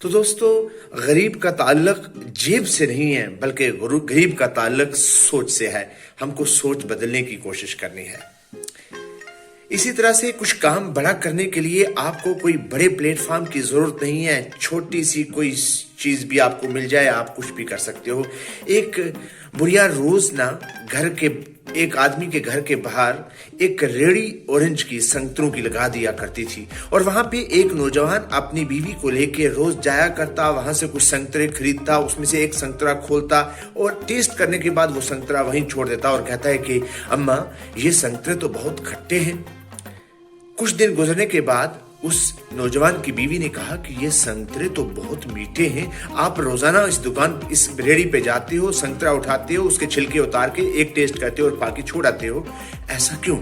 تو دوستو، غریب کا تعلق جیب سے نہیں ہے بلکہ غریب کا تعلق سوچ سے ہے. ہم کو سوچ بدلنے کی کوشش کرنی ہے. اسی طرح سے کچھ کام بڑا کرنے کے لیے آپ کو کوئی بڑے پلیٹ فارم کی ضرورت نہیں ہے. چھوٹی سی کوئی چیز بھی آپ کو مل جائے آپ کچھ بھی کر سکتے ہو. ایک بڑھیا روز نا ایک آدمی کے گھر کے باہر ایک ریڑی اورنج کی سنگتروں کی لگا دیا کرتی تھی، اور وہاں پہ ایک نوجوان اپنی بیوی کو لے کے روز جایا کرتا، وہاں سے کچھ سنگترے خریدتا، اس میں سے ایک سنگترا کھولتا اور ٹیسٹ کرنے کے بعد وہ سنگترا وہیں چھوڑ دیتا اور کہتا ہے کہ اماں یہ سنگترے تو بہت کھٹے ہیں. کچھ دن گزرنے کے بعد اس نوجوان کی بیوی نے کہا کہ یہ سنگترے تو بہت میٹھے ہیں، آپ روزانہ اس ریڑی پہ جاتے ہو، سنگترا اٹھاتے ہو، اس کے چھلکے اتار کے ایک ٹیسٹ کرتے ہو اور باقی چھوڑ آتے ہو، ایسا کیوں؟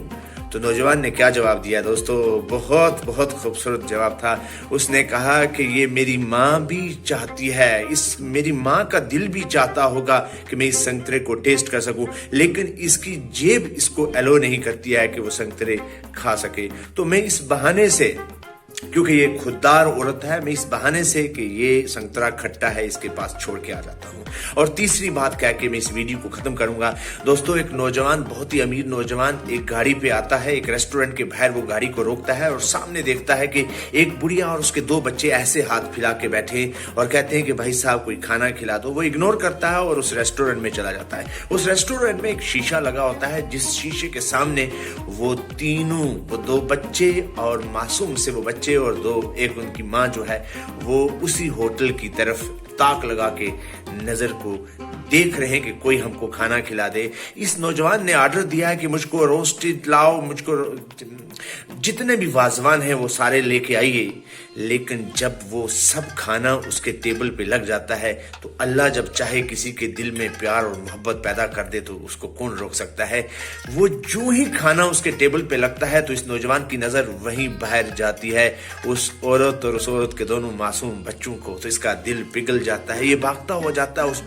تو نوجوان نے کیا جواب دیا دوستو؟ بہت بہت خوبصورت جواب تھا. اس نے کہا کہ یہ میری ماں بھی چاہتی ہے، میری ماں کا دل بھی چاہتا ہوگا کہ میں اس سنگترے کو ٹیسٹ کر سکوں، لیکن اس کی جیب اس کو ایلو نہیں کرتی ہے کہ وہ سنگترے کھا سکے. تو میں اس بہانے سے، کیونکہ یہ خوددار عورت ہے، میں اس بہانے سے کہ یہ سنگترا کھٹا ہے اس کے پاس چھوڑ کے آ جاتا ہوں. اور تیسری بات کہہ کے میں اس ویڈیو کو ختم کروں گا. دوستو، ایک نوجوان، بہت ہی امیر نوجوان ایک گاڑی پہ آتا ہے، ایک ریسٹورنٹ کے باہر وہ گاڑی کو روکتا ہے اور سامنے دیکھتا ہے کہ ایک بڑھیا اور اس کے 2 بچے ایسے ہاتھ پھیلا کے بیٹھے اور کہتے ہیں کہ بھائی صاحب کوئی کھانا کھلا دو. وہ اگنور کرتا ہے اور اس ریسٹورنٹ میں چلا جاتا ہے. اس ریسٹورنٹ میں ایک شیشہ لگا ہوتا ہے، جس شیشے کے سامنے وہ 2 بچے اور معصوم سے وہ بچے اور ایک ان کی ماں جو ہے وہ اسی ہوٹل کی طرف تاک لگا کے نظر کو دیکھ رہے ہیں کہ کوئی ہم کو کھانا کھلا دے. اس نوجوان نے آرڈر دیا ہے کہ مجھ کو روسٹڈ لاؤ، مجھ کو جتنے بھی وازوان ہیں وہ سارے لے کے آئیے. لیکن جب وہ سب کھانا اس کے ٹیبل پہ لگ جاتا ہے تو اللہ جب چاہے کسی کے دل میں پیار اور محبت پیدا کر دے تو اس کو کون روک سکتا ہے. وہ جو ہی کھانا اس کے ٹیبل پہ لگتا ہے تو اس نوجوان کی نظر وہیں باہر جاتی ہے اس عورت اور اس عورت کے دونوں معصوم بچوں کو. تو اس کا دل پگھل جاتا ہے، یہ بھاگتا ہو جاتا ہے، اس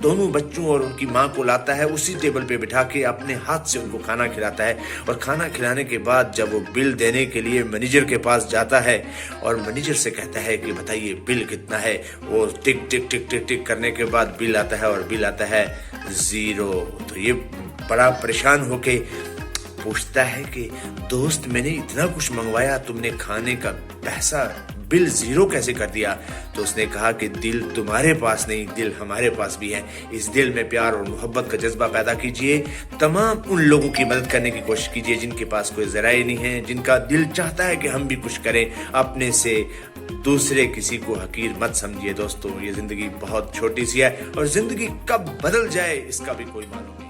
دونوں بچوں اور ان کی ماں کو لاتا ہے، اسی ٹیبل پہ بٹھا کے اپنے ہاتھ سے ان کو کھانا کھلاتا ہے. اور کھانا کھلانے کے بعد جب وہ بل دینے کے لیے مینیجر کے پاس جاتا ہے اور مینیجر سے کہتا ہے کہ بتائیے بل کتنا ہے، وہ ٹک ٹک ٹک ٹک ٹک کرنے کے بعد بل آتا ہے اور بل آتا ہے 0. تو یہ بڑا پریشان ہو کے پوچھتا ہے کہ دوست میں نے اتنا کچھ منگوایا، تم نے کھانے کا پیسہ بل 0 کیسے کر دیا؟ تو اس نے کہا کہ دل تمہارے پاس نہیں، دل ہمارے پاس بھی ہے. اس دل میں پیار اور محبت کا جذبہ پیدا کیجئے. تمام ان لوگوں کی مدد کرنے کی کوشش کیجئے جن کے پاس کوئی ذرائع نہیں ہے، جن کا دل چاہتا ہے کہ ہم بھی کچھ کریں. اپنے سے دوسرے کسی کو حقیر مت سمجھیے دوستو. یہ زندگی بہت چھوٹی سی ہے اور زندگی کب بدل جائے اس کا بھی کوئی معلوم نہیں.